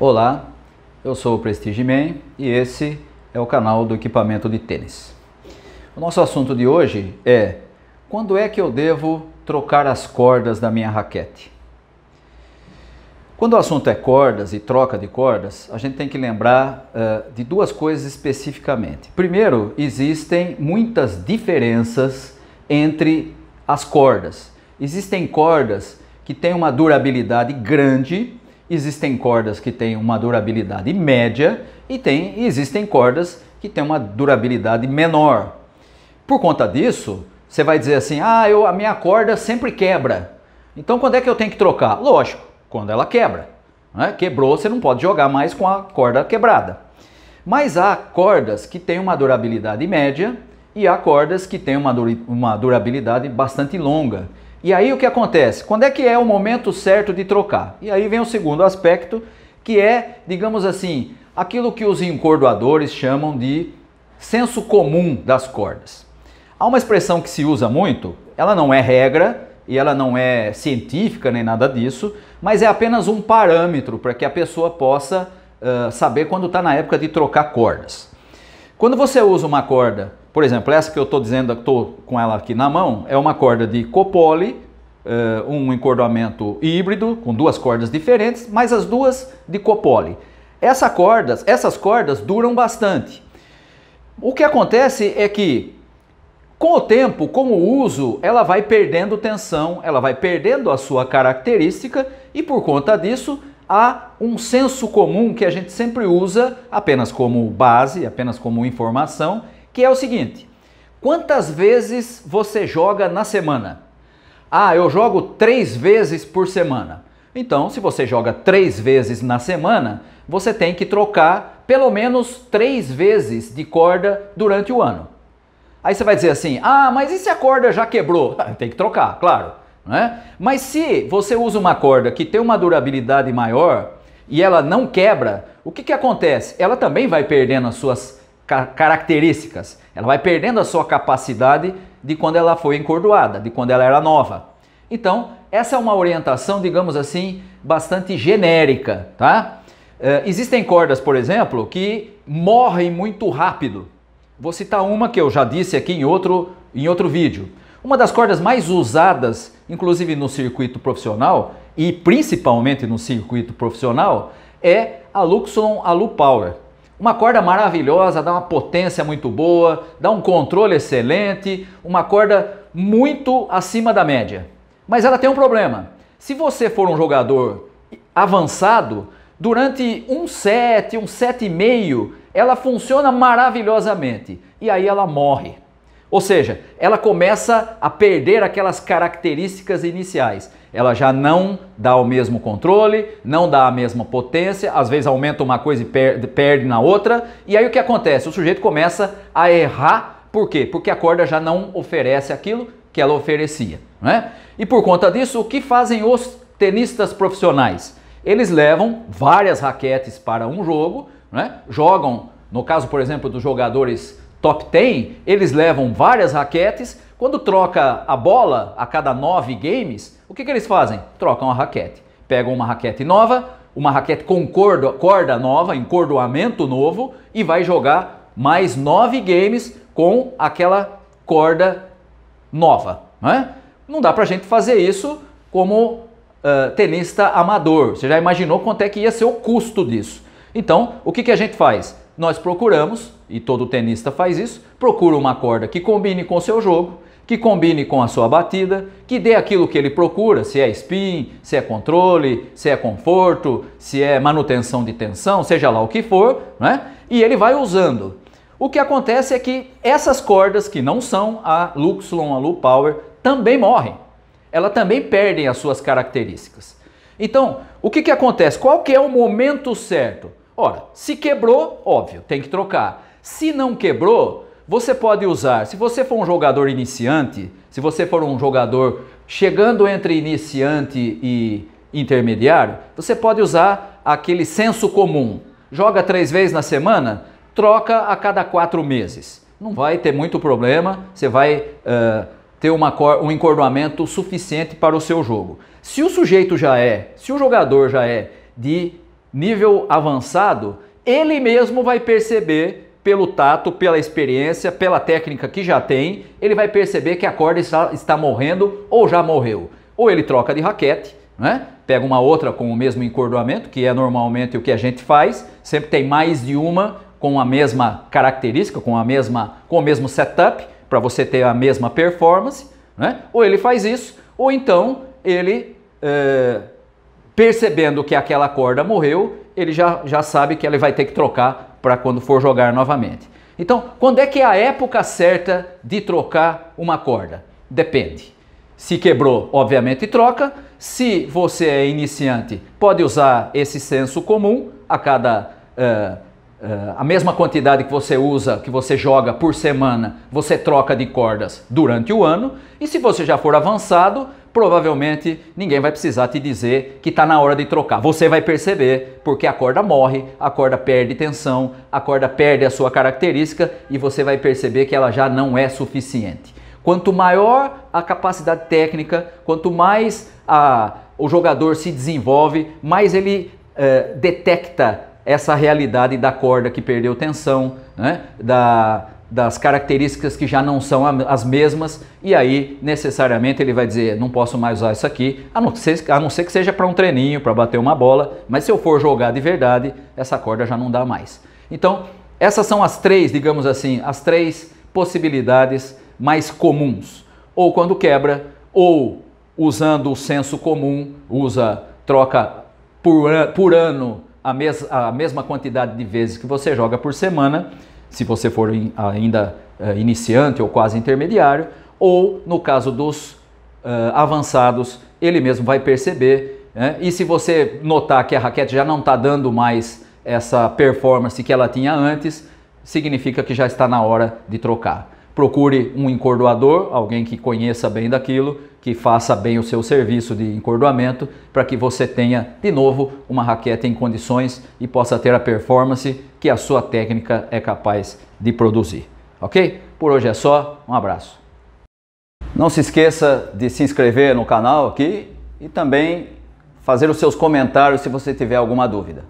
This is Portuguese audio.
Olá, eu sou o Prestige Man e esse é o canal do equipamento de tênis. O nosso assunto de hoje é: quando é que eu devo trocar as cordas da minha raquete? Quando o assunto é cordas e troca de cordas, a gente tem que lembrar de duas coisas especificamente. Primeiro, existem muitas diferenças entre as cordas. Existem cordas que têm uma durabilidade grande, existem cordas que têm uma durabilidade média e existem cordas que têm uma durabilidade menor. Por conta disso, você vai dizer assim: a minha corda sempre quebra. Então quando é que eu tenho que trocar? Lógico, quando ela quebra. Né? Quebrou, você não pode jogar mais com a corda quebrada. Mas há cordas que têm uma durabilidade média e há cordas que têm uma durabilidade bastante longa. E aí o que acontece? Quando é que é o momento certo de trocar? E aí vem o segundo aspecto, que é, digamos assim, aquilo que os encordoadores chamam de senso comum das cordas. Há uma expressão que se usa muito, ela não é regra e ela não é científica nem nada disso, mas é apenas um parâmetro para que a pessoa possa saber quando está na época de trocar cordas. Quando você usa uma corda, por exemplo, essa que eu estou dizendo, estou com ela aqui na mão, é uma corda de copoly, um encordoamento híbrido, com duas cordas diferentes, mas as duas de copoly. Essas cordas duram bastante. O que acontece é que, com o tempo, com o uso, ela vai perdendo tensão, ela vai perdendo a sua característica e, por conta disso, há um senso comum que a gente sempre usa apenas como base, apenas como informação, que é o seguinte: quantas vezes você joga na semana? Eu jogo 3 vezes por semana. Então, se você joga 3 vezes na semana, você tem que trocar pelo menos 3 vezes de corda durante o ano. Aí você vai dizer assim: mas e se a corda já quebrou? Tem que trocar, claro. Né? Mas se você usa uma corda que tem uma durabilidade maior e ela não quebra, o que acontece? Ela também vai perdendo as suas características, ela vai perdendo a sua capacidade de quando ela foi encordoada, de quando ela era nova. Então, essa é uma orientação, digamos assim, bastante genérica, tá? Existem cordas, por exemplo, que morrem muito rápido. Vou citar uma que eu já disse aqui em outro vídeo. Uma das cordas mais usadas, inclusive no circuito profissional e principalmente no circuito profissional, é a Luxolon Alu Power. Uma corda maravilhosa, dá uma potência muito boa, dá um controle excelente, uma corda muito acima da média. Mas ela tem um problema. Se você for um jogador avançado, durante um set e meio, ela funciona maravilhosamente e aí ela morre. Ou seja, ela começa a perder aquelas características iniciais. Ela já não dá o mesmo controle, não dá a mesma potência, às vezes aumenta uma coisa e perde na outra. E aí o que acontece? O sujeito começa a errar. Por quê? Porque a corda já não oferece aquilo que ela oferecia. Né? E por conta disso, o que fazem os tenistas profissionais? Eles levam várias raquetes para um jogo, né? Jogam, no caso, por exemplo, dos jogadores top 10, eles levam várias raquetes. Quando troca a bola a cada 9 games, o que eles fazem? Trocam a raquete. Pegam uma raquete nova, uma raquete com corda nova, encordoamento novo, e vai jogar mais 9 games com aquela corda nova. Não dá pra gente fazer isso como tenista amador. Você já imaginou quanto é que ia ser o custo disso? Então, o que a gente faz? Nós procuramos, e todo tenista faz isso, procura uma corda que combine com o seu jogo, que combine com a sua batida, que dê aquilo que ele procura, se é spin, se é controle, se é conforto, se é manutenção de tensão, seja lá o que for, né? E ele vai usando. O que acontece é que essas cordas que não são a Luxolon Alu Power também morrem. Elas também perdem as suas características. Então, o que acontece? Qual que é o momento certo? Ora, se quebrou, óbvio, tem que trocar. Se não quebrou, você pode usar. Se você for um jogador iniciante, se você for um jogador chegando entre iniciante e intermediário, você pode usar aquele senso comum. Joga 3 vezes na semana, troca a cada 4 meses. Não vai ter muito problema, você vai ter um encordoamento suficiente para o seu jogo. Se o jogador já é de nível avançado, ele mesmo vai perceber, pelo tato, pela experiência, pela técnica que já tem, ele vai perceber que a corda está morrendo ou já morreu. Ou ele troca de raquete, né? Pega uma outra com o mesmo encordoamento, que é normalmente o que a gente faz, sempre tem mais de uma com a mesma característica, com o mesmo setup, para você ter a mesma performance, né? Ou ele faz isso, ou então ele, percebendo que aquela corda morreu, ele já sabe que ele vai ter que trocar para quando for jogar novamente. Então, quando é que é a época certa de trocar uma corda? Depende. Se quebrou, obviamente troca. Se você é iniciante, pode usar esse senso comum a cada a mesma quantidade que você usa, que você joga por semana, você troca de cordas durante o ano. E se você já for avançado, provavelmente ninguém vai precisar te dizer que está na hora de trocar. Você vai perceber, porque a corda morre, a corda perde tensão, a corda perde a sua característica e você vai perceber que ela já não é suficiente. Quanto maior a capacidade técnica, quanto mais o jogador se desenvolve, mais ele detecta essa realidade da corda que perdeu tensão, né? Das características que já não são as mesmas, e aí necessariamente ele vai dizer, não posso mais usar isso aqui, a não ser que seja para um treininho, para bater uma bola, mas se eu for jogar de verdade, essa corda já não dá mais. Então, essas são as três, digamos assim, as três possibilidades mais comuns. Ou quando quebra, ou usando o senso comum, troca por ano a mesma quantidade de vezes que você joga por semana, se você for ainda iniciante ou quase intermediário, ou no caso dos avançados, ele mesmo vai perceber, né? E se você notar que a raquete já não está dando mais essa performance que ela tinha antes, significa que já está na hora de trocar. Procure um encordoador, alguém que conheça bem daquilo, que faça bem o seu serviço de encordoamento, para que você tenha de novo uma raquete em condições e possa ter a performance que a sua técnica é capaz de produzir. Ok? Por hoje é só, um abraço. Não se esqueça de se inscrever no canal aqui e também fazer os seus comentários se você tiver alguma dúvida.